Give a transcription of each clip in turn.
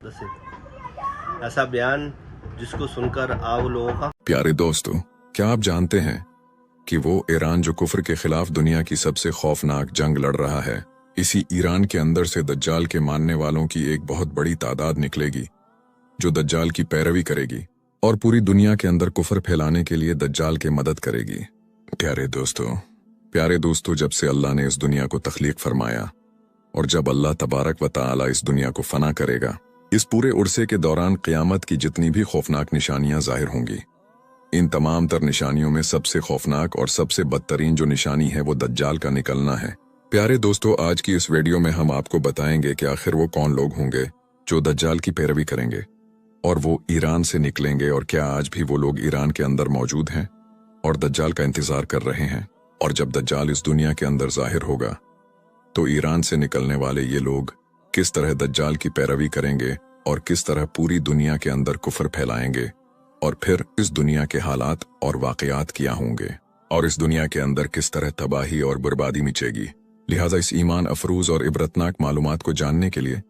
ऐसा बयान जिसको सुनकर आप लोगों का प्यारे दोस्तों, क्या आप जानते हैं कि वो ईरान जो कुफ्र के खिलाफ दुनिया की सबसे खौफनाक जंग लड़ रहा है, इसी ईरान के अंदर से दज्जाल के मानने वालों की एक बहुत बड़ी तादाद निकलेगी जो दज्जाल की पैरवी करेगी और पूरी दुनिया के अंदर कुफ्र फैलाने के लिए दज्जाल की मदद करेगी। प्यारे दोस्तों, जब से अल्लाह ने इस दुनिया को तख्लीक फरमाया और जब अल्लाह तबारक व ताला इस दुनिया को फना करेगा, इस पूरे उर्से के दौरान क़यामत की जितनी भी खौफनाक निशानियां जाहिर होंगी, इन तमाम तर निशानियों में सबसे खौफनाक और सबसे बदतरीन जो निशानी है वो दज्जाल का निकलना है। प्यारे दोस्तों, आज की इस वीडियो में हम आपको बताएंगे कि आखिर वो कौन लोग होंगे जो दज्जाल की पैरवी करेंगे और वो ईरान से निकलेंगे, और क्या आज भी वो लोग ईरान के अंदर मौजूद हैं और दज्जाल का इंतजार कर रहे हैं। और जब दज्जाल इस दुनिया के अंदर जाहिर होगा तो ईरान से निकलने वाले ये लोग किस तरह दज्जाल की पैरवी करेंगे और किस तरह पूरी दुनिया के अंदर कुफ्र फैलाएंगे, और फिर इस दुनिया के हालात और वाकयात क्या होंगे और इस दुनिया के अंदर किस तरह तबाही और बर्बादी मचेगी। लिहाजा इस ईमान अफरूज और इबरतनाक मालूमात को जानने के लिए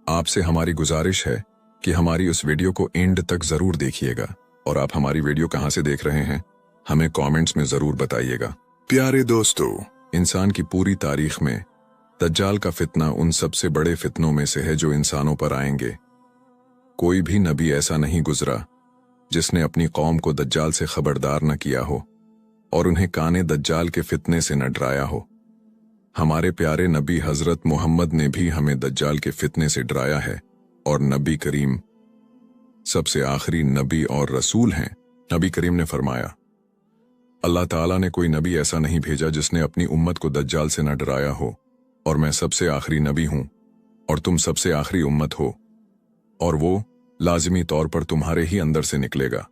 आपसे हमारी गुजारिश है कि हमारी उस वीडियो को एंड तक जरूर देखिएगा। और आप हमारी वीडियो कहाँ से देख रहे हैं हमें कमेंट्स में जरूर बताइएगा। प्यारे दोस्तों, इंसान की पूरी तारीख में दज्जाल का फितना उन सबसे बड़े फितनों में से है जो इंसानों पर आएंगे। कोई भी नबी ऐसा नहीं गुजरा जिसने अपनी कौम को दज्जाल से खबरदार न किया हो और उन्हें काने दज्जाल के फितने से न डराया हो। हमारे प्यारे नबी हजरत मोहम्मद ने भी हमें दज्जाल के फितने से डराया है, और नबी करीम सबसे आखिरी नबी और रसूल हैं। नबी करीम ने फरमाया, अल्लाह ताला ने कोई नबी ऐसा नहीं भेजा जिसने अपनी उम्मत को दज्जाल से न डराया हो, और मैं सबसे आखिरी नबी हूं और तुम सबसे आखिरी उम्मत हो, और वो लाजिमी तौर पर तुम्हारे ही अंदर से निकलेगा।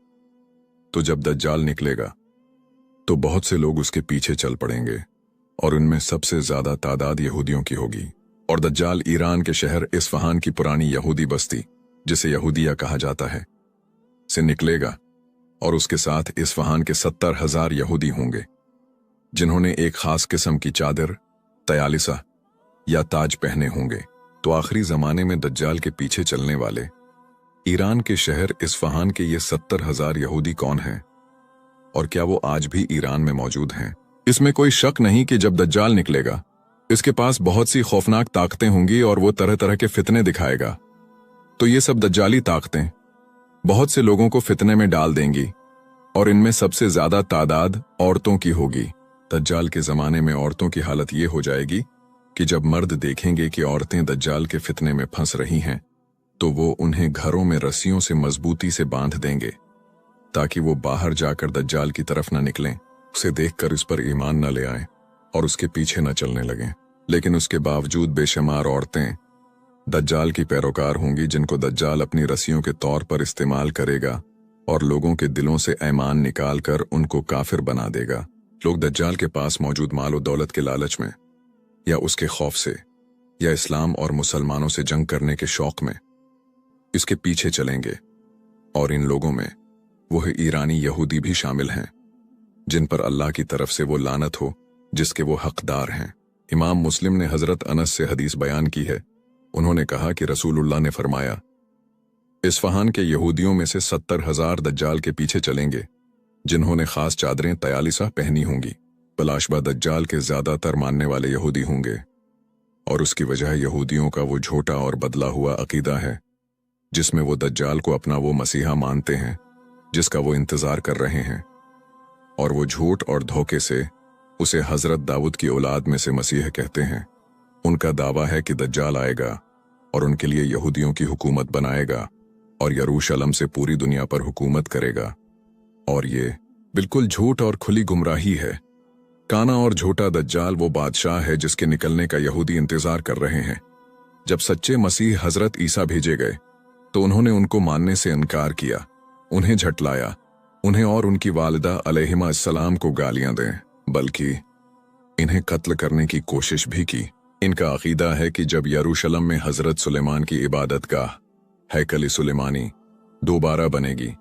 तो जब दज्जाल निकलेगा तो बहुत से लोग उसके पीछे चल पड़ेंगे और उनमें सबसे ज्यादा तादाद यहूदियों की होगी। और दज्जाल ईरान के शहर इस्फहान की पुरानी यहूदी बस्ती, जिसे यहूदिया कहा जाता है, से निकलेगा, और उसके साथ इस्फहान के 70,000 यहूदी होंगे जिन्होंने एक खास किस्म की चादर, तयालिसा या ताज पहने होंगे। तो आखिरी जमाने में दज्जाल के पीछे चलने वाले ईरान के शहर इस्फहान के ये 70,000 यहूदी कौन हैं, और क्या वो आज भी ईरान में मौजूद हैं? इसमें कोई शक नहीं कि जब दज्जाल निकलेगा इसके पास बहुत सी खौफनाक ताकतें होंगी और वो तरह तरह के फितने दिखाएगा। तो ये सब दज्जाली ताकतें बहुत से लोगों को फितने में डाल देंगी, और इनमें सबसे ज्यादा तादाद औरतों की होगी। दज्जाल के जमाने में औरतों की हालत ये हो जाएगी कि जब मर्द देखेंगे कि औरतें दज्जाल के फितने में फंस रही हैं तो वो उन्हें घरों में रस्सियों से मजबूती से बांध देंगे ताकि वो बाहर जाकर दज्जाल की तरफ न निकलें, उसे देखकर इस पर ईमान न ले आएं और उसके पीछे न चलने लगें। लेकिन उसके बावजूद बेशुमार औरतें दज्जाल की पैरोकार होंगी जिनको दज्जाल अपनी रस्सियों के तौर पर इस्तेमाल करेगा और लोगों के दिलों से ईमान निकाल कर उनको काफिर बना देगा। लोग दज्जाल के पास मौजूद माल और दौलत के लालच में, या उसके खौफ से, या इस्लाम और मुसलमानों से जंग करने के शौक में इसके पीछे चलेंगे। और इन लोगों में वह ईरानी यहूदी भी शामिल हैं जिन पर अल्लाह की तरफ से वो लानत हो जिसके वो हकदार हैं। इमाम मुस्लिम ने हजरत अनस से हदीस बयान की है। उन्होंने कहा कि रसूलुल्लाह ने फरमाया, इस्फहान के यहूदियों में से 70,000 दज्जाल के पीछे चलेंगे जिन्होंने खास चादरें, तयालिसा पहनी होंगी। बलाशबा दज्जाल के ज्यादातर मानने वाले यहूदी होंगे, और उसकी वजह यहूदियों का वो झूठा और बदला हुआ अकीदा है जिसमें वो दज्जाल को अपना वो मसीहा मानते हैं जिसका वो इंतजार कर रहे हैं, और वो झूठ और धोखे से उसे हजरत दाऊद की औलाद में से मसीह कहते हैं। उनका दावा है कि दज्जाल आएगा और उनके लिए यहूदियों की हुकूमत बनाएगा और यरूशलेम से पूरी दुनिया पर हुकूमत करेगा, और ये बिल्कुल झूठ और खुली गुमराही है। काना और झूठा दज्जाल वो बादशाह है जिसके निकलने का यहूदी इंतजार कर रहे हैं। जब सच्चे मसीह हजरत ईसा भेजे गए तो उन्होंने उनको मानने से इनकार किया, उन्हें झटलाया, उन्हें और उनकी वालिदा अलैहिमा अस्सलाम को गालियां दें, बल्कि इन्हें कत्ल करने की कोशिश भी की। इनका अकीदा है कि जब यरूशलेम में हजरत सुलेमान की इबादतगाह हैकल सुलेमानी दोबारा बनेगी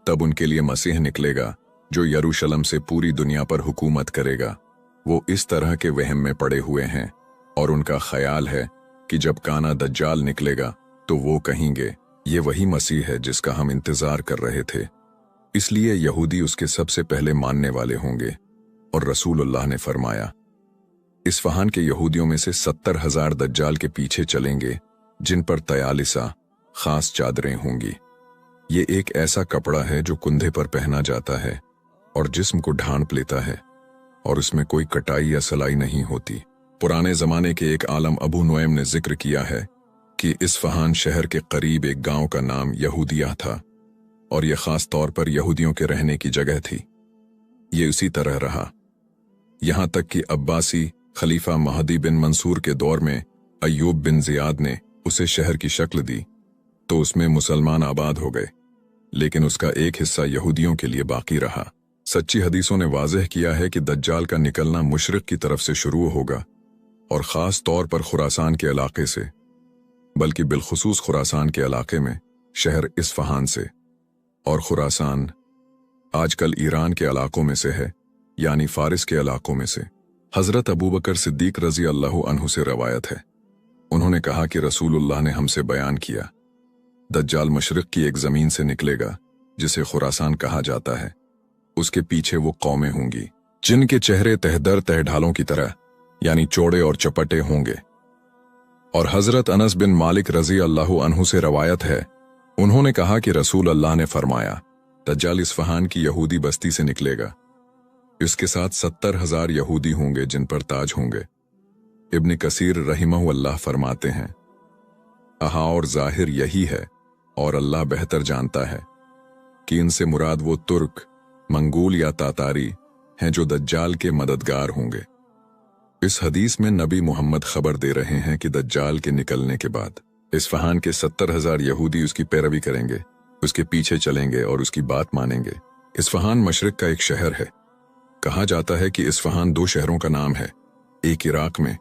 तब उनके लिए मसीह निकलेगा जो यरूशलेम से पूरी दुनिया पर हुकूमत करेगा। वो इस तरह के वहम में पड़े हुए हैं, और उनका ख्याल है कि जब काना दज्जाल निकलेगा तो वो कहेंगे, ये वही मसीह है जिसका हम इंतजार कर रहे थे, इसलिए यहूदी उसके सबसे पहले मानने वाले होंगे। और रसूलुल्लाह ने फरमाया, इस्फहान के यहूदियों में से 70,000 दज्जाल के पीछे चलेंगे, जिन पर तयालिसा खास चादरें होंगी। ये एक ऐसा कपड़ा है जो कंधे पर पहना जाता है और जिस्म को ढांप लेता है, और उसमें कोई कटाई या सलाई नहीं होती। पुराने जमाने के एक आलम अबू नुएम ने जिक्र किया है कि इस्फहान शहर के करीब एक गांव का नाम यहूदिया था, और यह खास तौर पर यहूदियों के रहने की जगह थी। ये उसी तरह रहा, यहां तक कि अब्बासी खलीफा महदी बिन मंसूर के दौर में अय्यूब बिन जियाद ने उसे शहर की शक्ल दी, तो उसमें मुसलमान आबाद हो गए, लेकिन उसका एक हिस्सा यहूदियों के लिए बाकी रहा। सच्ची हदीसों ने वाज़ेह किया है कि दज्जाल का निकलना मुशरिक की तरफ से शुरू होगा, और ख़ास तौर पर खुरासान के इलाके से, बल्कि बिलखुसूस खुरासान के इलाके में शहर इस्फहान से। और खुरासान आजकल ईरान के इलाकों में से है, यानी फारिस के इलाकों में से। हज़रत अबू बकर सिद्दीक रज़ी अल्लाहु अन्हु से रवायत है, उन्होंने कहा कि रसूलुल्लाह ने हमसे बयान किया, दज्जाल मशरिक की एक ज़मीन से निकलेगा जिसे खुरासान कहा जाता है। उसके पीछे वो कौमें होंगी जिनके चेहरे तहदर तहढालों की तरह, यानी चौड़े और चपटे होंगे। और हज़रत अनस बिन मालिक रज़ी अल्लाहु अन्हु से रवायत है, उन्होंने कहा कि रसूल अल्लाह ने फरमाया, दज्जाल इस्फहान की यहूदी बस्ती से निकलेगा, इसके साथ 70,000 यहूदी होंगे जिन पर ताज होंगे। इब्न कसीर रहिमहुल्लाह फरमाते हैं, अहा और जाहिर यही है, और अल्लाह बेहतर जानता है कि इनसे मुराद वो तुर्क, मंगोल या तातारी हैं जो दज्जाल के मददगार होंगे। इस हदीस में नबी मोहम्मद खबर दे रहे हैं कि दज्जाल के निकलने के बाद इस्फहान के 70,000 यहूदी उसकी पैरवी करेंगे, उसके पीछे चलेंगे और उसकी बात मानेंगे। इस्फहान मशरिक का एक शहर है। कहा जाता है कि इस्फहान 2 शहरों का नाम है, एक इराक में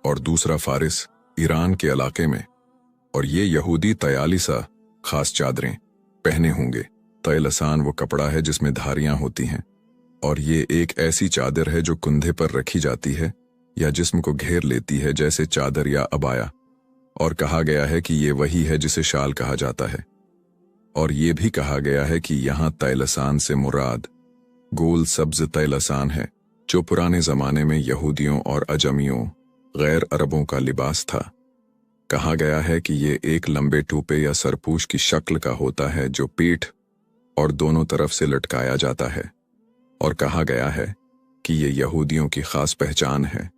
और दूसरा फारिस ईरान के इलाके में। और ये यहूदी तयालिसा खास चादरें पहने होंगे। तयलसान वो कपड़ा है जिसमें धारियां होती हैं, और ये एक ऐसी चादर है जो कंधे पर रखी जाती है या जिस्म को घेर लेती है, जैसे चादर या अबाया। और कहा गया है कि ये वही है जिसे शाल कहा जाता है। और ये भी कहा गया है कि यहाँ तयलसान से मुराद गोल सब्ज तयलसान है, जो पुराने जमाने में यहूदियों और अजमियों गैर अरबों का लिबास था। कहा गया है कि ये एक लंबे टूपे या सरपूश की शक्ल का होता है जो पीठ और दोनों तरफ से लटकाया जाता है। और कहा गया है कि ये यहूदियों की खास पहचान है।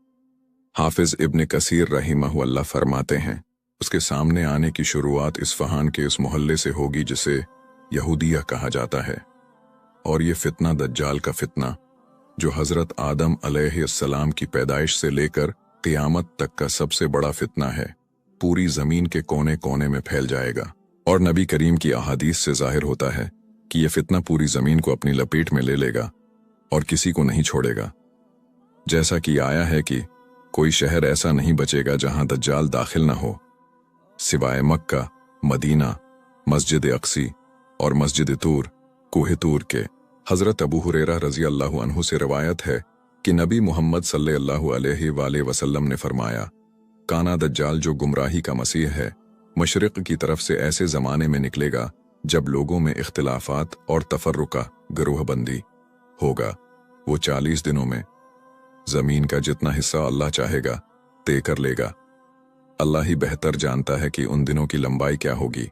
हाफिज इब्न कसीर रहिमहुल्लाह फरमाते हैं, उसके सामने आने की शुरुआत इस्फहान के उस मोहल्ले से होगी जिसे यहूदिया कहा जाता है। और ये फितना दज्जाल का फितना, जो हजरत आदम अलैहिस्सलाम की पैदाइश से लेकर क़ियामत तक का सबसे बड़ा फितना है, पूरी जमीन के कोने कोने में फैल जाएगा। और नबी करीम की अहादीस से जाहिर होता है कि यह फितना पूरी जमीन को अपनी लपेट में ले लेगा और किसी को नहीं छोड़ेगा। जैसा कि आया है कि कोई शहर ऐसा नहीं बचेगा जहां दज्जाल दाखिल न हो, सिवाय मक्का, मदीना, मस्जिद अक्सी और मस्जिद तूर, कोहे तूर के। हजरत अबू हुरैरा रजी अल्लाहु अन्हु से रवायत है कि नबी मोहम्मद सल्लल्लाहु अलैहि वसल्लम ने फरमाया, काना दज्जाल जो गुमराही का मसीह है, मशरिक की तरफ से ऐसे ज़माने में निकलेगा जब लोगों में इख्तिलाफात और तफर्रुका गिरोहबंदी होगा। वो 40 दिनों में ज़मीन का जितना हिस्सा अल्लाह चाहेगा तय कर लेगा। अल्लाह ही बेहतर जानता है कि उन दिनों की लंबाई क्या होगी।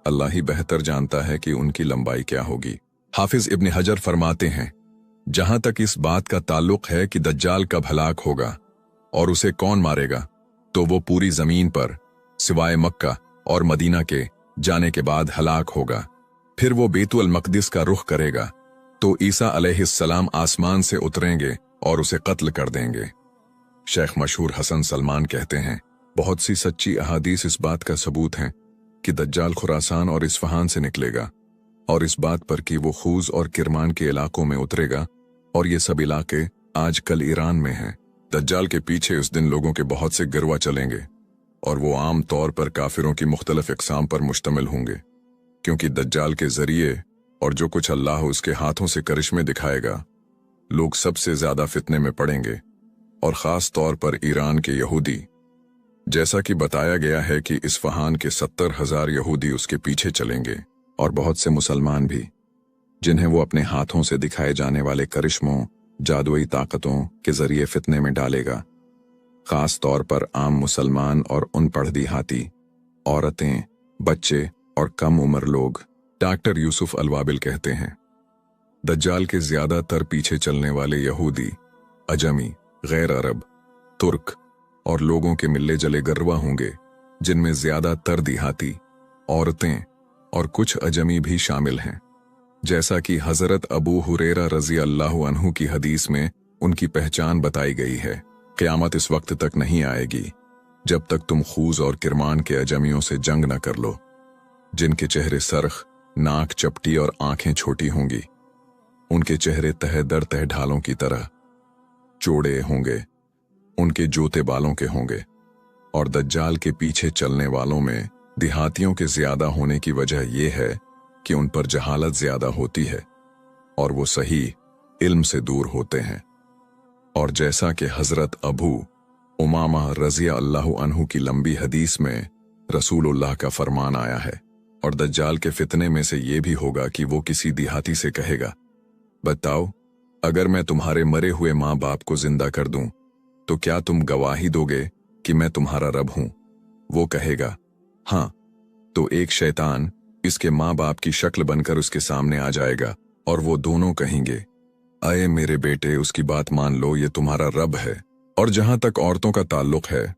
अल्लाह ही बेहतर जानता है कि उनकी लंबाई क्या होगी। हाफिज इब्न हजर फरमाते हैं, जहां तक इस बात का ताल्लुक है कि दज्जाल कब हलाक होगा और उसे कौन मारेगा, तो वो पूरी जमीन पर सिवाय मक्का और मदीना के जाने के बाद हलाक होगा। फिर वो बैतुल मक़दिस का रुख करेगा तो ईसा अलैहिस्सलाम आसमान से उतरेंगे और उसे कत्ल कर देंगे। शेख मशहूर हसन सलमान कहते हैं, बहुत सी सच्ची अहादीस इस बात का सबूत हैं कि दज्जाल खुरासान और इस्फहान से निकलेगा, और इस बात पर कि वो खूज और किरमान के इलाकों में उतरेगा, और ये सब इलाके आज कल ईरान में हैं। दज्जाल के पीछे उस दिन लोगों के बहुत से गिरवा चलेंगे, और वो आम तौर पर काफिरों की मुख्तलिफ इक़साम पर मुश्तमिल होंगे, क्योंकि दज्जाल के जरिए और जो कुछ अल्लाह उसके हाथों से करिश्मे दिखाएगा, लोग सबसे ज्यादा फितने में पड़ेंगे, और खास तौर पर ईरान के यहूदी। जैसा कि बताया गया है कि इस्फहान के 70,000 यहूदी उसके पीछे चलेंगे और बहुत से मुसलमान भी, जिन्हें वो अपने हाथों से दिखाए जाने वाले करिश्मों, जादुई ताकतों के जरिए फितने में डालेगा। खास तौर पर आम मुसलमान और अनपढ़ देहाती, औरतें, बच्चे और कम उम्र लोग। डॉक्टर यूसुफ अलवाबिल कहते हैं, दज्जाल के ज्यादातर पीछे चलने वाले यहूदी, अजमी, गैर अरब, तुर्क और लोगों के मिले जले गरवा होंगे, जिनमें ज्यादातर देहाती, औरतें और कुछ अजमी भी शामिल हैं। जैसा कि हजरत अबू हुरैरा रजी अल्लाहु अन्हु की हदीस में उनकी पहचान बताई गई है, क़यामत इस वक्त तक नहीं आएगी जब तक तुम खूज और किरमान के अजमियों से जंग न कर लो, जिनके चेहरे सरख, नाक चपटी और आंखें छोटी होंगी। उनके चेहरे तह दर तह ढालों की तरह चौड़े होंगे, उनके जूते बालों के होंगे। और दज्जाल के पीछे चलने वालों में देहातियों के ज्यादा होने की वजह यह है कि उन पर जहालत ज्यादा होती है और वो सही इल्म से दूर होते हैं। और जैसा कि हजरत अबू उमामा रज़ी अल्लाहु अन्हु की लंबी हदीस में रसूलुल्लाह का फरमान आया है, और दज्जाल के फितने में से ये भी होगा कि वो किसी देहाती से कहेगा, बताओ, अगर मैं तुम्हारे मरे हुए माँ बाप को जिंदा कर दूं तो क्या तुम गवाही दोगे कि मैं तुम्हारा रब हूं? वो कहेगा, हाँ। तो एक शैतान इसके माँ बाप की शक्ल बनकर उसके सामने आ जाएगा और वो दोनों कहेंगे, अये मेरे बेटे, उसकी बात मान लो, ये तुम्हारा रब है। और जहां तक औरतों का ताल्लुक है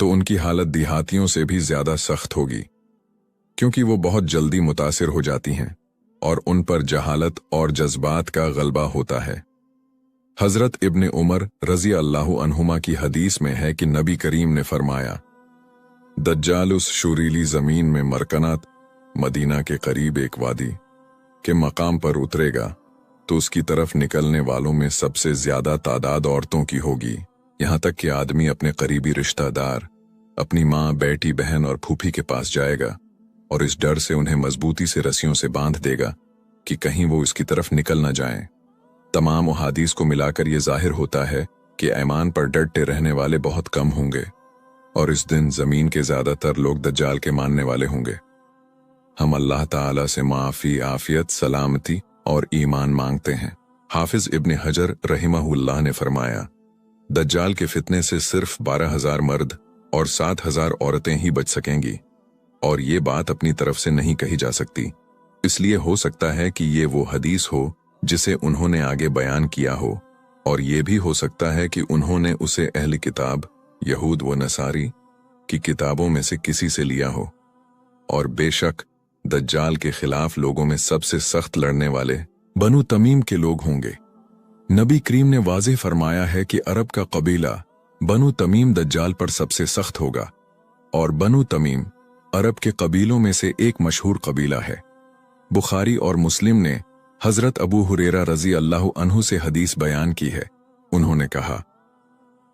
तो उनकी हालत देहातियों से भी ज्यादा सख्त होगी, क्योंकि वो बहुत जल्दी मुतासिर हो जाती हैं और उन पर जहालत और जज्बात का गलबा होता है। हजरत इब्ने उमर रजी अल्लाहु अन्हुमा की हदीस में है कि नबी करीम ने फरमाया, दज्जाल उस शूरीली जमीन में मरकनात मदीना के करीब एक वादी के मकाम पर उतरेगा तो उसकी तरफ निकलने वालों में सबसे ज्यादा तादाद औरतों की होगी, यहां तक कि आदमी अपने करीबी रिश्तेदार, अपनी माँ, बेटी, बहन और फूफी के पास जाएगा और इस डर से उन्हें मजबूती से रस्सियों से बांध देगा कि कहीं वो इसकी तरफ निकल न जाएं। तमाम अहादीस को मिलाकर ये जाहिर होता है कि ईमान पर डटे रहने वाले बहुत कम होंगे और इस दिन जमीन के ज्यादातर लोग दज्जाल के मानने वाले होंगे। हम अल्लाह ताला से माफी, आफियत, सलामती और ईमान मांगते हैं। हाफिज इब्ने हजर रहिमहुल्लाह ने फरमाया, दज्जाल के फितने से सिर्फ 12,000 मर्द और 7,000 औरतें ही बच सकेंगी, और ये बात अपनी तरफ से नहीं कही जा सकती। इसलिए हो सकता है कि ये वो हदीस हो जिसे उन्होंने आगे बयान किया हो, और ये भी हो सकता है कि उन्होंने उसे अहले किताब, यहूद व नसारी की किताबों में से किसी से लिया हो। और बेशक दज्जाल के खिलाफ लोगों में सबसे सख्त लड़ने वाले बनु तमीम के लोग होंगे। नबी करीम ने वाज़ेह फरमाया है कि अरब का कबीला बनु तमीम दज्जाल पर सबसे सख्त होगा, और बनु तमीम अरब के कबीलों में से एक मशहूर कबीला है। बुखारी और मुस्लिम ने हजरत अबू हुरैरा रजी अल्लाहु अन्हु से हदीस बयान की है। उन्होंने कहा,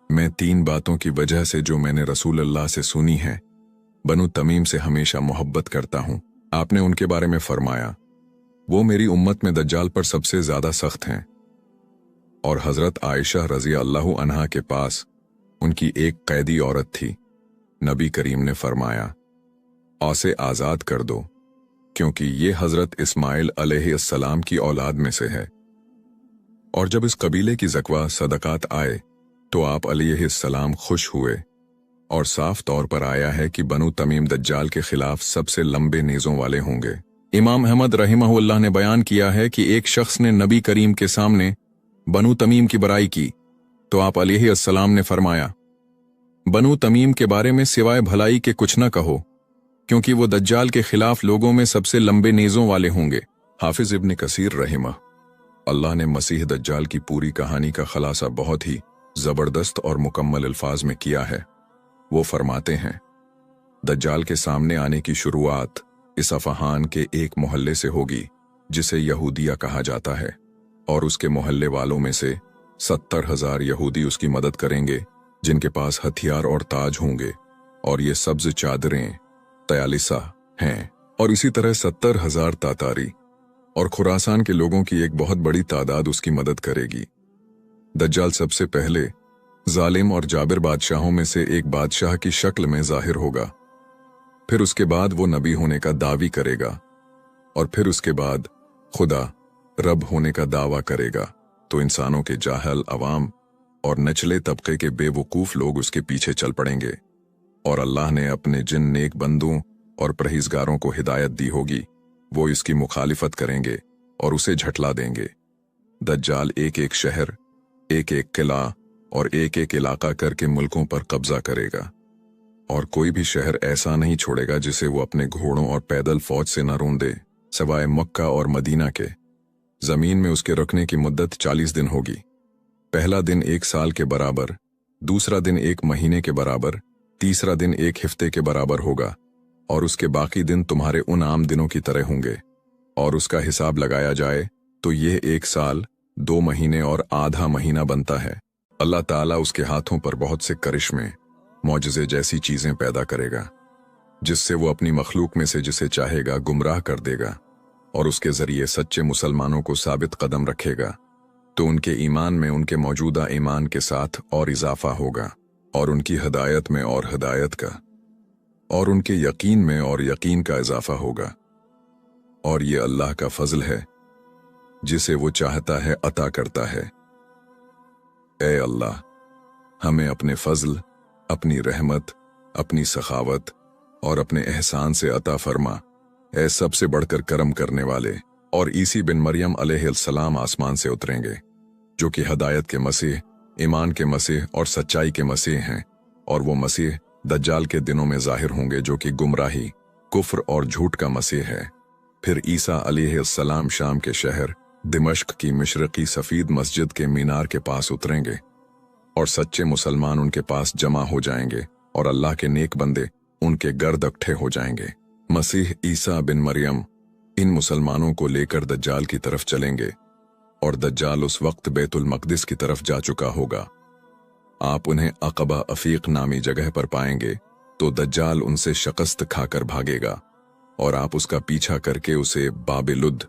मैं 3 बातों की वजह से जो मैंने रसूल अल्लाह से सुनी है, बनु तमीम से हमेशा मोहब्बत करता हूं। आपने उनके बारे में फरमाया, वो मेरी उम्मत में दज्जाल पर सबसे ज्यादा सख्त हैं। और हजरत आयशा रजी अल्लाहु अन्हा के पास उनकी एक कैदी औरत थी। नबी करीम ने फरमाया, उसे आजाद कर दो, क्योंकि ये हजरत इस्माइल अलैहिस्सलाम की औलाद में से है। और जब इस कबीले की ज़कवा सदकात आए तो आप अलैहिस्सलाम खुश हुए, और साफ तौर पर आया है कि बनु तमीम दज्जाल के खिलाफ सबसे लंबे नेज़ों वाले होंगे। इमाम अहमद रहिमहुल्लाह ने बयान किया है कि एक शख्स ने नबी करीम के सामने बनु तमीम की बुराई की तो आप अलैहिस्सलाम ने फरमाया, बनु तमीम के बारे में सिवाय भलाई के कुछ न कहो, क्योंकि वो दज्जाल के खिलाफ लोगों में सबसे लंबे नेज़ों वाले होंगे। हाफिज इब्न कसीर रहिमह अल्लाह ने मसीह दज्जाल की पूरी कहानी का खलासा बहुत ही जबरदस्त और मुकम्मल अल्फाज में किया है। वो फरमाते हैं, दज्जाल के सामने आने की शुरुआत इसफहान के एक मोहल्ले से होगी जिसे यहूदिया कहा जाता है, और उसके मोहल्ले वालों में से 70,000 यहूदी उसकी मदद करेंगे, जिनके पास हथियार और ताज होंगे, और ये सब्ज चादरें तयालिसा हैं। और इसी तरह 70,000 तातारी और खुरासान के लोगों की एक बहुत बड़ी तादाद उसकी मदद करेगी। दज्जाल सबसे पहले जालिम और जाबिर बादशाहों में से एक बादशाह की शक्ल में जाहिर होगा। फिर उसके बाद वो नबी होने का दावी करेगा और फिर उसके बाद खुदा रब होने का दावा करेगा। तो इंसानों के जाहल अवाम और निचले तबके के बेवकूफ लोग उसके पीछे चल पड़ेंगे और अल्लाह ने अपने जिन नेक बंदों और परहेजगारों को हिदायत दी होगी वो इसकी मुखालिफत करेंगे और उसे झटला देंगे। दज्जाल एक एक शहर, एक एक किला और एक एक इलाका करके मुल्कों पर कब्जा करेगा और कोई भी शहर ऐसा नहीं छोड़ेगा जिसे वो अपने घोड़ों और पैदल फौज से न रोंदे, सिवाय मक्का और मदीना के। जमीन में उसके रुकने की मुद्दत 40 दिन होगी। पहला दिन 1 साल के बराबर, दूसरा दिन 1 महीने के बराबर, तीसरा दिन 1 हफ्ते के बराबर होगा और उसके बाकी दिन तुम्हारे उन आम दिनों की तरह होंगे। और उसका हिसाब लगाया जाए तो यह 1 साल, 2 महीने और आधा महीना बनता है। अल्लाह ताला उसके हाथों पर बहुत से करिश्मे, मौजज़े जैसी चीजें पैदा करेगा जिससे वो अपनी मखलूक में से जिसे चाहेगा गुमराह कर देगा और उसके जरिए सच्चे मुसलमानों को साबित कदम रखेगा। तो उनके ईमान में उनके मौजूदा ईमान के साथ और इजाफा होगा और उनकी हिदायत में और हिदायत का और उनके यकीन में और यकीन का इजाफा होगा। और ये अल्लाह का फजल है, जिसे वो चाहता है अता करता है। ए अल्लाह, हमें अपने फजल, अपनी रहमत, अपनी सखावत और अपने एहसान से अता फरमा। ए सबसे बढ़कर करम करने वाले। और ईसी बिन मरियम अलैहिस्सलाम आसमान से उतरेंगे, जो कि हदायत के मसीह, ईमान के मसीह और सच्चाई के मसीह हैं। और वो मसीह दज्जाल के दिनों में जाहिर होंगे, जो कि गुमराही, कुफ्र और झूठ का मसीह है। फिर ईसा अलैहिस्सलाम शाम के शहर दिमश्क की मशरकी सफीद मस्जिद के मीनार के पास उतरेंगे और सच्चे मुसलमान उनके पास जमा हो जाएंगे और अल्लाह के नेक बंदे उनके गर्द इकट्ठे हो जाएंगे। मसीह ईसा बिन मरियम इन मुसलमानों को लेकर दज्जाल की तरफ चलेंगे और दज्जाल उस वक्त बैतुल मक़दिस की तरफ जा चुका होगा। आप उन्हें अक़बा अफ़ीक नामी जगह पर पाएंगे तो दज्जाल उनसे शिकस्त खाकर भागेगा और आप उसका पीछा करके उसे बाबिलुद,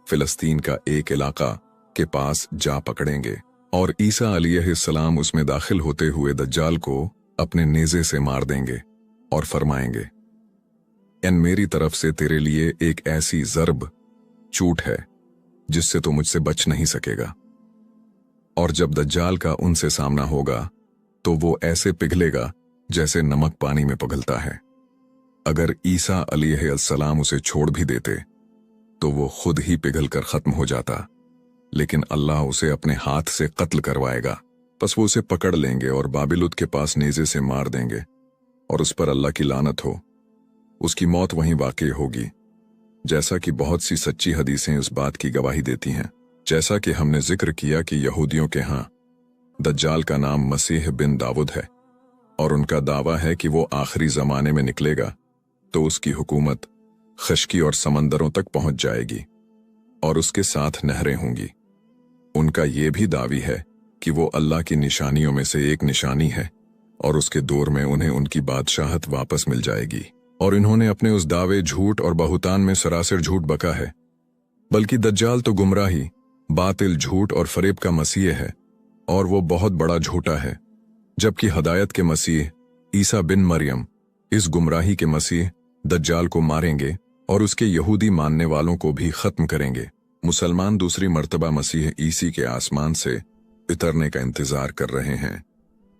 फिलिस्तीन का एक इलाका के पास जा पकड़ेंगे और ईसा अलैहिस्सलाम उसमें दाखिल होते हुए दज्जाल को अपने नेज़े से मार देंगे और फरमाएंगे, एन मेरी तरफ से तेरे लिए एक ऐसी ज़र्ब, चूट है जिससे तो मुझसे बच नहीं सकेगा। और जब दज्जाल का उनसे सामना होगा तो वो ऐसे पिघलेगा जैसे नमक पानी में पिघलता है। अगर ईसा अलैहिस्सलाम उसे छोड़ भी देते तो वो खुद ही पिघल कर खत्म हो जाता, लेकिन अल्लाह उसे अपने हाथ से कत्ल करवाएगा। बस वो उसे पकड़ लेंगे और बाबिलुद के पास नेज़े से मार देंगे और उस पर अल्लाह की लानत हो। उसकी मौत वहीं वाक़ई होगी, जैसा कि बहुत सी सच्ची हदीसें इस बात की गवाही देती हैं। जैसा कि हमने जिक्र किया कि यहूदियों के यहाँ दज्जाल का नाम मसीह बिन दाऊद है और उनका दावा है कि वो आखिरी ज़माने में निकलेगा तो उसकी हुकूमत खश्की और समंदरों तक पहुंच जाएगी और उसके साथ नहरें होंगी। उनका ये भी दावी है कि वो अल्लाह की निशानियों में से एक निशानी है और उसके दौर में उन्हें उनकी बादशाहत वापस मिल जाएगी। और इन्होंने अपने उस दावे, झूठ और बहुतान में सरासर झूठ बका है। बल्कि दज्जाल तो गुमराही, बातिल, झूठ और फरेब का मसीह है और वो बहुत बड़ा झूठा है, जबकि हदायत के मसीह ईसा बिन मरियम इस गुमराही के मसीह दज्जाल को मारेंगे और उसके यहूदी मानने वालों को भी खत्म करेंगे। मुसलमान दूसरी मर्तबा मसीह ईसी के आसमान से उतरने का इंतजार कर रहे हैं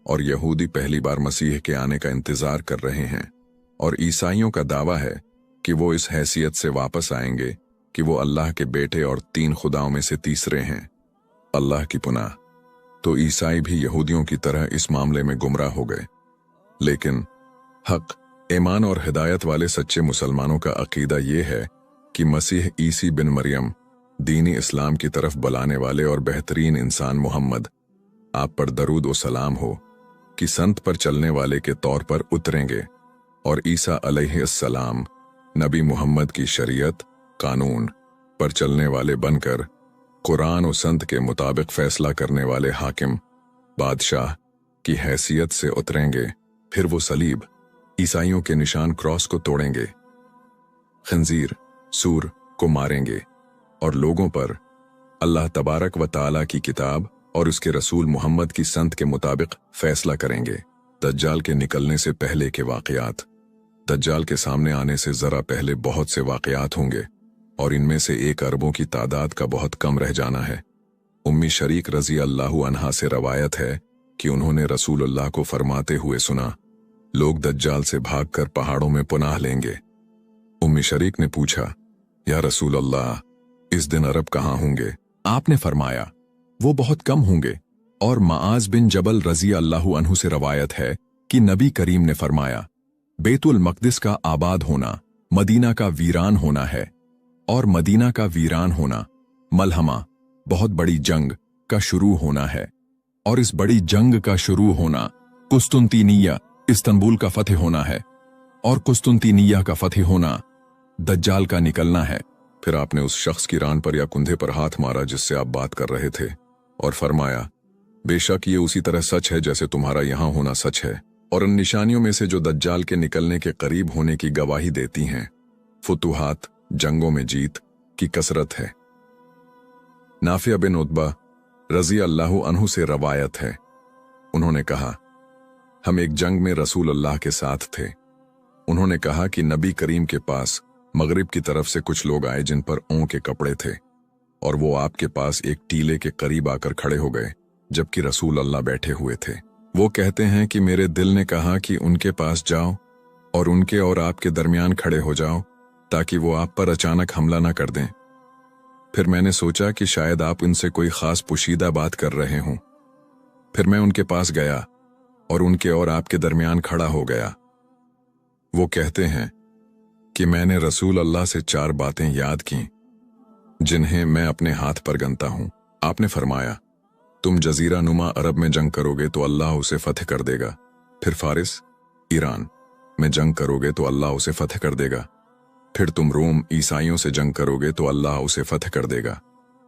और यहूदी पहली बार मसीह के आने का इंतजार कर रहे हैं। और ईसाइयों का दावा है कि वो इस हैसियत से वापस आएंगे कि वो अल्लाह के बेटे और 3 खुदाओं में से तीसरे हैं। अल्लाह की पुनाह, तो ईसाई भी यहूदियों की तरह इस मामले में गुमराह हो गए। लेकिन हक, ईमान और हिदायत वाले सच्चे मुसलमानों का अकीदा ये है कि मसीह ईसी बिन मरियम दीनी इस्लाम की तरफ बुलाने वाले और बेहतरीन इंसान मोहम्मद, आप पर दरूद व सलाम हो, कि संत पर चलने वाले के तौर पर उतरेंगे और ईसा अलैहिस्सलाम नबी मोहम्मद की शरीयत, कानून पर चलने वाले बनकर कुरान और संत के मुताबिक फैसला करने वाले हाकिम, बादशाह की हैसियत से उतरेंगे। फिर वो सलीब, ईसाइयों के निशान क्रॉस को तोड़ेंगे, खंजीर, सूर को मारेंगे और लोगों पर अल्लाह तबारक व ताला की किताब और उसके रसूल मोहम्मद की संत के मुताबिक फैसला करेंगे। दज्जाल के निकलने से पहले के वाक़यात। दज्जाल के सामने आने से जरा पहले बहुत से वाक़यात होंगे और इनमें से 1 अरबों की तादाद का बहुत कम रह जाना है। उम्मी शरीक रज़ी अल्लाहु अन्हा से रवायत है कि उन्होंने रसूलुल्लाह को फरमाते हुए सुना, लोग दज्जाल से भागकर पहाड़ों में पनाह लेंगे। उम्मी शरीक ने पूछा, या रसूल अल्लाह, इस दिन अरब कहाँ होंगे? आपने फरमाया, वो बहुत कम होंगे। और माआज बिन जबल रज़ी अल्लाहु अन्हु से रवायत है कि नबी करीम ने फरमाया, बेतुल मक़दिस का आबाद होना मदीना का वीरान होना है, और मदीना का वीरान होना मलहमा, बहुत बड़ी जंग का शुरू होना है, और इस बड़ी जंग का शुरू होना कुस्तुनतीनिया, इस्तांबुल का फतेह होना है, और कुस्तुनतीनिया का फतेह होना दज्जाल का निकलना है। फिर आपने उस शख्स की रान पर या कुंधे पर हाथ मारा जिससे आप बात कर रहे थे, और फरमाया, बेशक ये उसी तरह सच है जैसे तुम्हारा यहां होना सच है, और उन निशानियों में से जो दज्जाल के निकलने के करीब होने की गवाही देती हैं, फुतुहात, जंगों में जीत की कसरत है। नाफिया बिन उतबा रज़ी अल्लाहु अन्हु से रवायत है, उन्होंने कहा, हम एक जंग में रसूल अल्लाह के साथ थे। उन्होंने कहा कि नबी करीम के पास मगरिब की तरफ से कुछ लोग आए जिन पर ऊन के कपड़े थे, और वो आपके पास एक टीले के करीब आकर खड़े हो गए जबकि रसूल अल्लाह बैठे हुए थे। वो कहते हैं कि मेरे दिल ने कहा कि उनके पास जाओ और उनके और आपके दरमियान खड़े हो जाओ ताकि वो आप पर अचानक हमला न कर दें। फिर मैंने सोचा कि शायद आप उनसे कोई खास पोशीदा बात कर रहे हों। फिर मैं उनके पास गया और उनके और आपके दरमियान खड़ा हो गया। वो कहते हैं कि मैंने रसूल अल्लाह से 4 बातें याद की जिन्हें मैं अपने हाथ पर गनता हूं। आपने फरमाया, तुम जजीरा नुमा अरब में जंग करोगे तो अल्लाह उसे फतह कर देगा। फिर फारिस, ईरान में जंग करोगे तो अल्लाह उसे फतह कर देगा। फिर तुम रोम ईसाइयों से जंग करोगे तो अल्लाह उसे फतह कर देगा।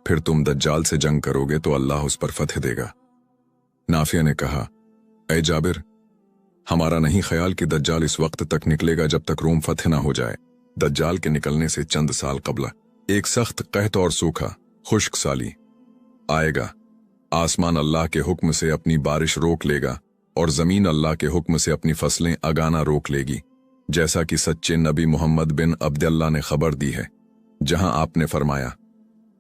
फिर तुम दज्जाल से जंग करोगे तो अल्लाह उस पर फतह देगा। नाफिया ने कहा, ऐ जाबिर, हमारा नहीं ख्याल कि दज्जाल इस वक्त तक निकलेगा जब तक रोम फतह ना हो जाए। दज्जाल के निकलने से चंद साल कबला एक सख्त कहत और सूखा खुश्क साली आएगा। आसमान अल्लाह के हुक्म से अपनी बारिश रोक लेगा और जमीन अल्लाह के हुक्म से अपनी फसलें अगाना रोक लेगी, जैसा कि सच्चे नबी मोहम्मद बिन अब्दुल्लाह ने खबर दी है। जहां आपने फरमाया,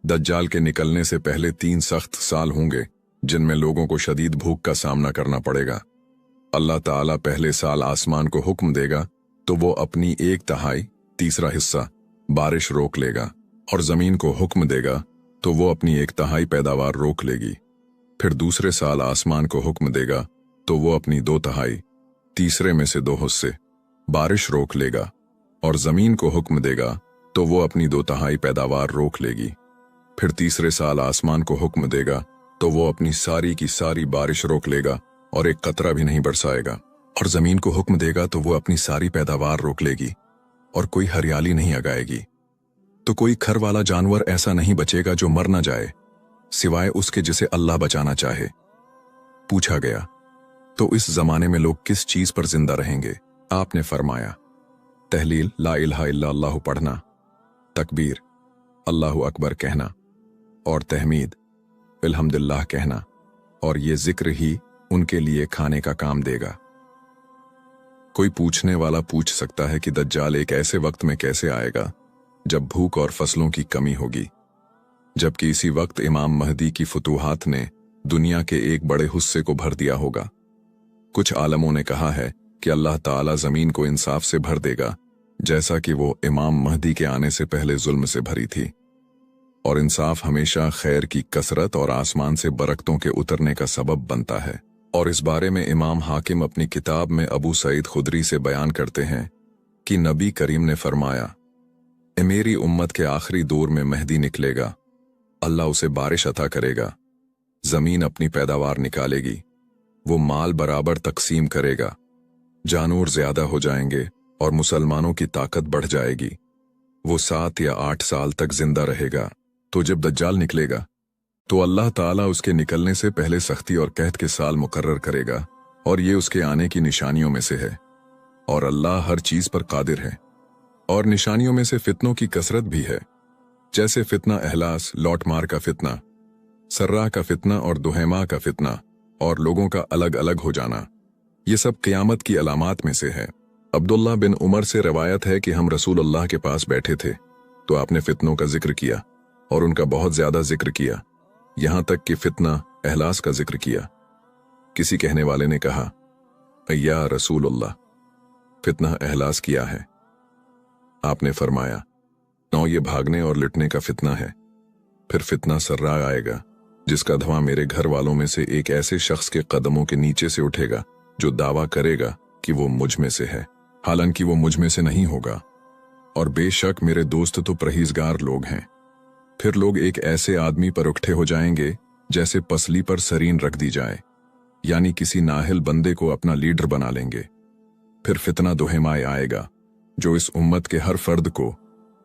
दज्जाल के निकलने से पहले 3 सख्त साल होंगे जिनमें लोगों को शदीद भूख का सामना करना पड़ेगा। अल्लाह ताला पहले साल आसमान को हुक्म देगा तो वो अपनी 1/3 तीसरा हिस्सा बारिश रोक लेगा, और जमीन को हुक्म देगा तो वो अपनी 1/3 पैदावार रोक लेगी। फिर दूसरे साल आसमान को हुक्म देगा तो वो अपनी 2/3 तीसरे में से 2 हिस्से बारिश रोक लेगा, और जमीन को हुक्म देगा तो वो अपनी 2/3 पैदावार रोक लेगी। फिर तीसरे साल आसमान को हुक्म देगा तो वो अपनी सारी की सारी बारिश रोक लेगा और एक कतरा भी नहीं बरसाएगा, और जमीन को हुक्म देगा तो वो अपनी सारी पैदावार रोक लेगी और कोई हरियाली नहीं उगाएगी। तो कोई खर वाला जानवर ऐसा नहीं बचेगा जो मर न जाए सिवाय उसके जिसे अल्लाह बचाना चाहे। पूछा गया, तो इस जमाने में लोग किस चीज पर जिंदा रहेंगे? आपने फरमाया, तहलील ला इलाहा इल्लल्लाह पढ़ना, तकबीर अल्लाहु अकबर कहना, और तहमीद अल्हम्दुलिल्लाह कहना, और ये जिक्र ही उनके लिए खाने का काम देगा। कोई पूछने वाला पूछ सकता है कि दज्जाल एक ऐसे वक्त में कैसे आएगा जब भूख और फसलों की कमी होगी, जबकि इसी वक्त इमाम महदी की फुतूहात ने दुनिया के एक बड़े हिस्से को भर दिया होगा। कुछ आलमों ने कहा है कि अल्लाह ताला जमीन को इंसाफ से भर देगा, जैसा कि वो इमाम महदी के आने से पहले जुल्म से भरी थी, और इंसाफ हमेशा खैर की कसरत और आसमान से बरकतों के उतरने का सबब बनता है। और इस बारे में इमाम हाकिम अपनी किताब में अबू सईद खुदरी से बयान करते हैं कि नबी करीम ने फरमाया, मेरी उम्मत के आखिरी दौर में महदी निकलेगा, अल्लाह उसे बारिश अता करेगा, जमीन अपनी पैदावार निकालेगी, वो माल बराबर तकसीम करेगा, जानवर ज्यादा हो जाएंगे और मुसलमानों की ताकत बढ़ जाएगी। वो 7 या 8 साल तक जिंदा रहेगा। तो जब दज्जाल निकलेगा तो अल्लाह ताला उसके निकलने से पहले सख्ती और कहत के साल मुकर्रर करेगा, और ये उसके आने की निशानियों में से है, और अल्लाह हर चीज पर कादिर है। और निशानियों में से फितनों की कसरत भी है, जैसे फितना एहलास, लौट मार का फितना, सर्रा का फितना और दुहेमा का फितना और लोगों का अलग अलग हो जाना, ये सब क़यामत की अलामात में से है। अब्दुल्ला बिन उमर से रवायत है कि हम रसूल अल्लाह के पास बैठे थे तो आपने फितनों का जिक्र किया और उनका बहुत ज्यादा जिक्र किया, यहां तक कि फितना एहलास का जिक्र किया। किसी कहने वाले ने कहा, या रसूल अल्लाह, फितना एहलास किया है? आपने फरमाया, नौ ये भागने और लिटने का फितना है। फिर फितना सर्रा आएगा जिसका धुआं मेरे घर वालों में से एक ऐसे शख्स के कदमों के नीचे से उठेगा जो दावा करेगा कि वो मुझ में से है, हालांकि वो मुझ में से नहीं होगा, और बेशक मेरे दोस्त तो परहेजगार लोग हैं। फिर लोग एक ऐसे आदमी पर उकट्ठे हो जाएंगे जैसे पसली पर सरीन रख दी जाए, यानी किसी नाहिल बंदे को अपना लीडर बना लेंगे। फिर फितना दुहेमाए आएगा जो इस उम्मत के हर फर्द को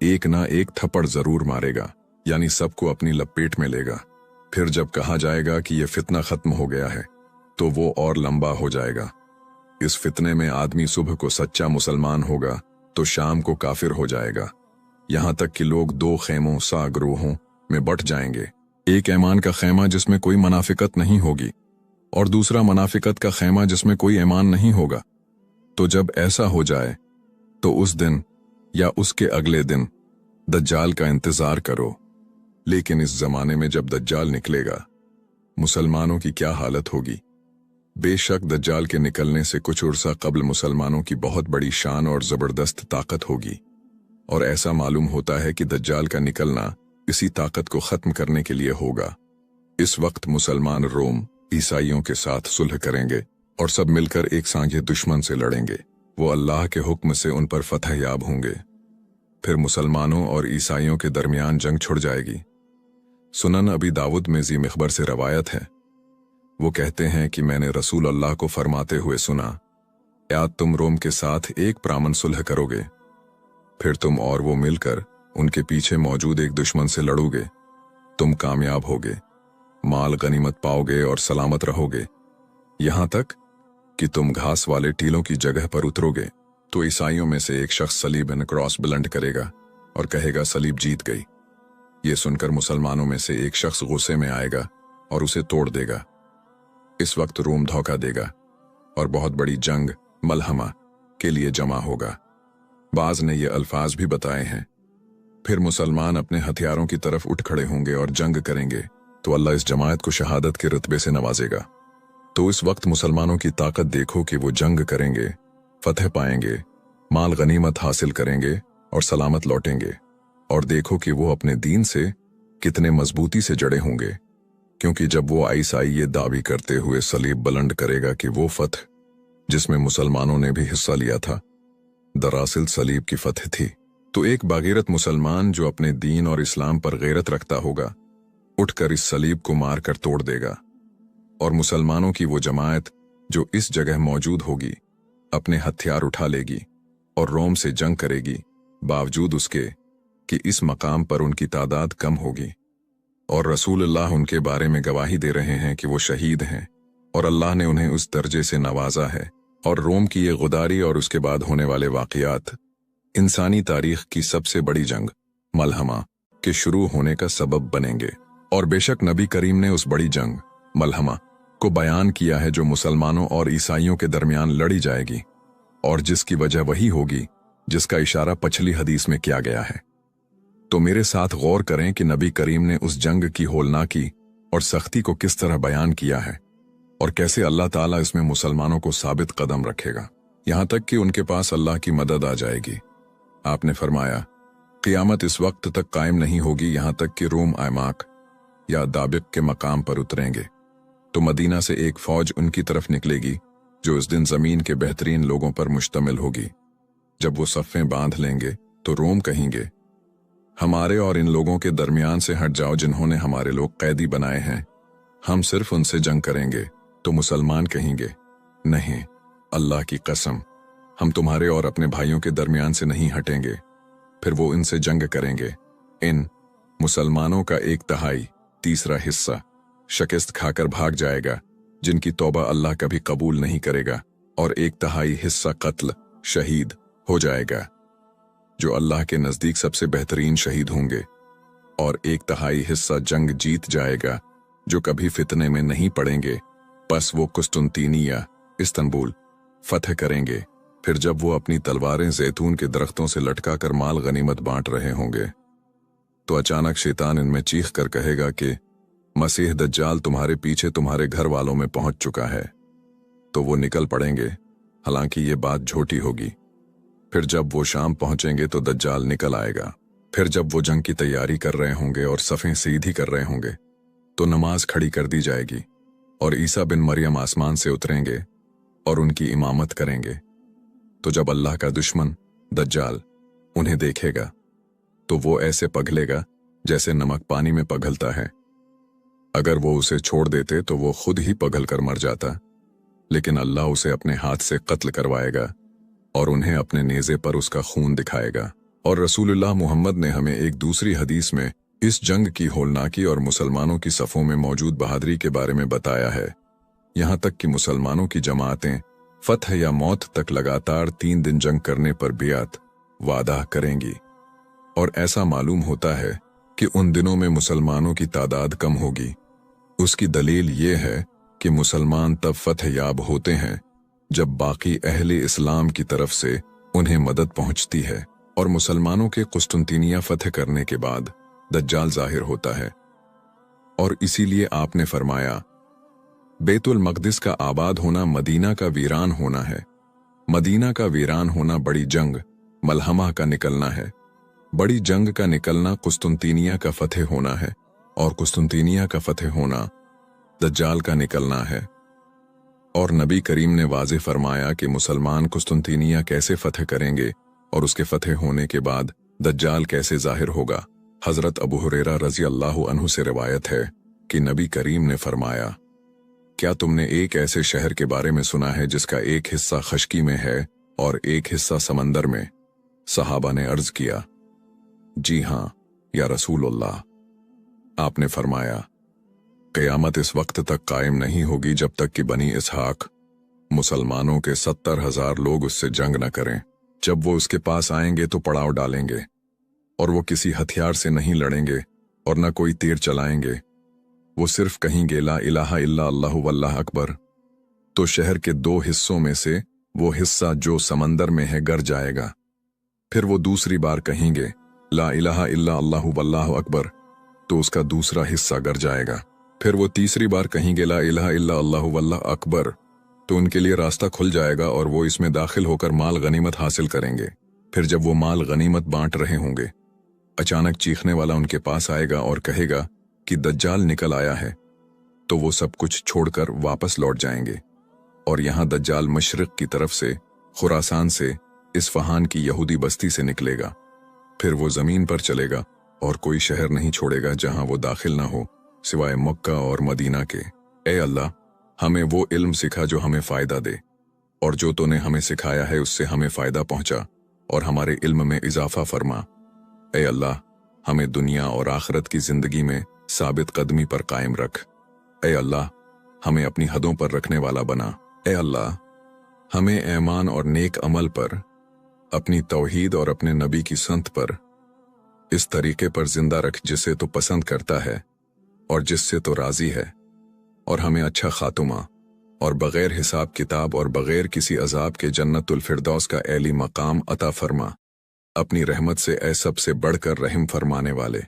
एक ना एक थप्पड़ जरूर मारेगा, यानी सबको अपनी लपेट में लेगा। फिर जब कहा जाएगा कि यह फितना खत्म हो गया है तो वो और लंबा हो जाएगा। इस फितने में आदमी सुबह को सच्चा मुसलमान होगा तो शाम को काफिर हो जाएगा, यहां तक कि लोग दो खेमों सा ग्रोहों में बंट जाएंगे। एक ईमान का खेमा जिसमें कोई मुनाफिकत नहीं होगी और दूसरा मुनाफिकत का खेमा जिसमें कोई ईमान नहीं होगा। तो जब ऐसा हो जाए तो उस दिन या उसके अगले दिन दज्जाल का इंतजार करो। लेकिन इस जमाने में जब दज्जाल निकलेगा, मुसलमानों की क्या हालत होगी। बेशक दज्जाल के निकलने से कुछ उर्सा कबल मुसलमानों की बहुत बड़ी शान और जबरदस्त ताकत होगी, और ऐसा मालूम होता है कि दज्जाल का निकलना इसी ताकत को खत्म करने के लिए होगा। इस वक्त मुसलमान रोम ईसाइयों के साथ सुलह करेंगे और सब मिलकर एक सांझे दुश्मन से लड़ेंगे। वो अल्लाह के हुक्म से उन पर फतह याब होंगे। फिर मुसलमानों और ईसाइयों के दरमियान जंग छुड़ जाएगी। सुनन अबी दाऊद में जी मिखबर से रवायत है, वो कहते हैं कि मैंने रसूल अल्लाह को फरमाते हुए सुना, या तुम रोम के साथ एक प्रामन सुलह करोगे, फिर तुम और वो मिलकर उनके पीछे मौजूद एक दुश्मन से लड़ोगे, तुम कामयाब होगे, माल गनीमत पाओगे और सलामत रहोगे, यहां तक कि तुम घास वाले टीलों की जगह पर उतरोगे। तो ईसाइयों में से एक शख्स सलीब एंड क्रॉस बुलंद करेगा और कहेगा, सलीब जीत गई। ये सुनकर मुसलमानों में से एक शख्स गुस्से में आएगा और उसे तोड़ देगा। इस वक्त रोम धोखा देगा और बहुत बड़ी जंग मलहमा के लिए जमा होगा। बाज ने ये अल्फाज भी बताए हैं। फिर मुसलमान अपने हथियारों की तरफ उठ खड़े होंगे और जंग करेंगे तो अल्लाह इस जमात को शहादत के रुतबे से नवाजेगा। तो इस वक्त मुसलमानों की ताकत देखो कि वो जंग करेंगे, फतह पाएंगे, माल गनीमत हासिल करेंगे और सलामत लौटेंगे। और देखो कि वो अपने दीन से कितने मजबूती से जड़े होंगे, क्योंकि जब वो ईसाई ये दावी करते हुए सलीब बुलंद करेगा कि वो फतह जिसमें मुसलमानों ने भी हिस्सा लिया था दरअसल सलीब की फतह थी, तो एक बागैरत मुसलमान जो अपने दीन और इस्लाम पर गैरत रखता होगा उठकर इस सलीब को मार कर तोड़ देगा। और मुसलमानों की वो जमात जो इस जगह मौजूद होगी अपने हथियार उठा लेगी और रोम से जंग करेगी, बावजूद उसके कि इस मकाम पर उनकी तादाद कम होगी। और रसूलुल्लाह उनके बारे में गवाही दे रहे हैं कि वो शहीद हैं और अल्लाह ने उन्हें उस दर्जे से नवाजा है। और रोम की ये गुदारी और उसके बाद होने वाले वाक़यात इंसानी तारीख की सबसे बड़ी जंग मलहमा के शुरू होने का सबब बनेंगे। और बेशक नबी करीम ने उस बड़ी जंग मलहमा को बयान किया है जो मुसलमानों और ईसाइयों के दरमियान लड़ी जाएगी, और जिसकी वजह वही होगी जिसका इशारा पिछली हदीस में किया गया है। तो मेरे साथ गौर करें कि नबी करीम ने उस जंग की होलनाकी और सख्ती को किस तरह बयान किया है और कैसे अल्लाह ताला इसमें मुसलमानों को साबित कदम रखेगा, यहां तक कि उनके पास अल्लाह की मदद आ जाएगी। आपने फरमाया, क़यामत इस वक्त तक कायम नहीं होगी यहां तक कि रोम आयमाक या दाबिक के मकाम पर उतरेंगे, तो मदीना से एक फौज उनकी तरफ निकलेगी जो इस दिन जमीन के बेहतरीन लोगों पर मुश्तमिल होगी। जब वो सफ़ें बांध लेंगे तो रोम कहेंगे, हमारे और इन लोगों के दरमियान से हट जाओ जिन्होंने हमारे लोग कैदी बनाए हैं, हम सिर्फ उनसे जंग करेंगे। तो मुसलमान कहेंगे, नहीं, अल्लाह की कसम, हम तुम्हारे और अपने भाइयों के दरमियान से नहीं हटेंगे। फिर वो इनसे जंग करेंगे। इन मुसलमानों का एक तिहाई तीसरा हिस्सा शिकस्त खाकर भाग जाएगा, जिनकी तौबा अल्लाह कभी कबूल नहीं करेगा, और एक तिहाई हिस्सा कत्ल शहीद हो जाएगा, जो अल्लाह के नज़दीक सबसे बेहतरीन शहीद होंगे, और एक तिहाई हिस्सा जंग जीत जाएगा जो कभी फितने में नहीं पड़ेंगे। बस वो कुस्तुनतीनिया, इस्तंबुल फतह करेंगे। फिर जब वो अपनी तलवारें जैतून के दरख्तों से लटका कर माल गनीमत बांट रहे होंगे, तो अचानक शैतान इनमें चीख कर कहेगा कि मसीह दज्जाल तुम्हारे पीछे तुम्हारे घर वालों में पहुंच चुका है। तो वो निकल पड़ेंगे, हालांकि ये बात झूठी होगी। फिर जब वो शाम पहुंचेंगे तो दज्जाल निकल आएगा। फिर जब वो जंग की तैयारी कर रहे होंगे और सफ़ें सीधी कर रहे होंगे, तो नमाज खड़ी कर दी जाएगी और ईसा बिन मरियम आसमान से उतरेंगे और उनकी इमामत करेंगे। तो जब अल्लाह का दुश्मन दज्जाल उन्हें देखेगा, तो वो ऐसे पगलेगा जैसे नमक पानी में पगलता है। अगर वो उसे छोड़ देते तो वो खुद ही पगल कर मर जाता, लेकिन अल्लाह उसे अपने हाथ से कत्ल करवाएगा और उन्हें अपने नेज़े पर उसका खून दिखाएगा। और रसूलुल्लाह मुहम्मद ने हमें एक दूसरी हदीस में इस जंग की होलनाकी और मुसलमानों की सफ़ों में मौजूद बहादुरी के बारे में बताया है। यहाँ तक कि मुसलमानों की जमातें फतह या मौत तक लगातार 3 दिन जंग करने पर बियात वादा करेंगी। और ऐसा मालूम होता है कि उन दिनों में मुसलमानों की तादाद कम होगी। उसकी दलील ये है कि मुसलमान तब फतह याब होते हैं जब बाकी अहले इस्लाम की तरफ से उन्हें मदद पहुंचती है। और मुसलमानों के कुस्तुनतीनिया फतह करने के बाद दज्जाल जाहिर होता है। और इसीलिए आपने फरमाया, बैतुल मक़दिस का आबाद होना मदीना का वीरान होना है। मदीना का वीरान होना बड़ी जंग मलहमा का निकलना है। बड़ी जंग का निकलना कुस्तुनतीनिया का फतह होना है, और कुस्तुनतीनिया का फतह होना दज्जाल का निकलना है। और नबी करीम ने वाज़े फरमाया कि मुसलमान कुस्तुनतीनिया कैसे फतह करेंगे और उसके फतह होने के बाद दज्जाल कैसे जाहिर होगा। हज़रत अबू हुरैरा रज़ी अल्लाहु अन्हु से रिवायत है कि नबी करीम ने फरमाया, क्या तुमने एक ऐसे शहर के बारे में सुना है जिसका एक हिस्सा खश्की में है और एक हिस्सा समंदर में? सहाबा ने अर्ज किया, जी हाँ या रसूलुल्लाह। आपने फरमाया, क़यामत इस वक्त तक कायम नहीं होगी जब तक कि बनी इसहाक मुसलमानों के 70,000 लोग उससे जंग न करें। जब वो उसके पास आएंगे तो पड़ाव डालेंगे, और वो किसी हथियार से नहीं लड़ेंगे और न कोई तीर चलाएंगे। वो सिर्फ कहेंगे ला इलाहा इल्ला अल्लाहु वल्लाह अकबर। तो शहर के 2 हिस्सों में से वो हिस्सा जो समंदर में है गर जाएगा। फिर वो दूसरी बार कहेंगे ला इलाहा इल्ला अल्लाहु वल्लाहु अकबर, तो उसका दूसरा हिस्सा गर जाएगा। फिर वो तीसरी बार कहेंगे ला इलाहा इल्ला अल्लाहु वल्लाह अकबर, तो उनके लिए रास्ता खुल जाएगा और वो इसमें दाखिल होकर माल गनीमत हासिल करेंगे। फिर जब वो माल गनीमत बांट रहे होंगे, अचानक चीखने वाला उनके पास आएगा और कहेगा कि दज्जाल निकल आया है। तो वो सब कुछ छोड़कर वापस लौट जाएंगे, और यहाँ दज्जाल मशरिक की तरफ से खुरासान से इस्फहान की यहूदी बस्ती से निकलेगा। फिर वो जमीन पर चलेगा और कोई शहर नहीं छोड़ेगा जहां वो दाखिल ना हो सिवाय मक्का और मदीना के। ए अल्लाह, हमें वो इल्म सिखा जो हमें फ़ायदा दे, और जो तूने हमें सिखाया है उससे हमें फ़ायदा पहुंचा और हमारे इल्म में इजाफा फरमा। ए अल्लाह, हमें दुनिया और आखिरत की ज़िंदगी में साबित कदमी पर कायम रख। ए अल्लाह, हमें अपनी हदों पर रखने वाला बना। ए अल्लाह, हमें ईमान और नेक अमल पर, अपनी तौहीद और अपने नबी की संत पर इस तरीके पर जिंदा रख जिसे तो पसंद करता है और जिससे तो राजी है, और हमें अच्छा खातुमा और बगैर हिसाब किताब और बगैर किसी अजाब के जन्नतुल फिरदौस का ऐली मकाम अता फरमा। अपनी रहमत से ऐ सबसे बढ़कर रहम फरमाने वाले।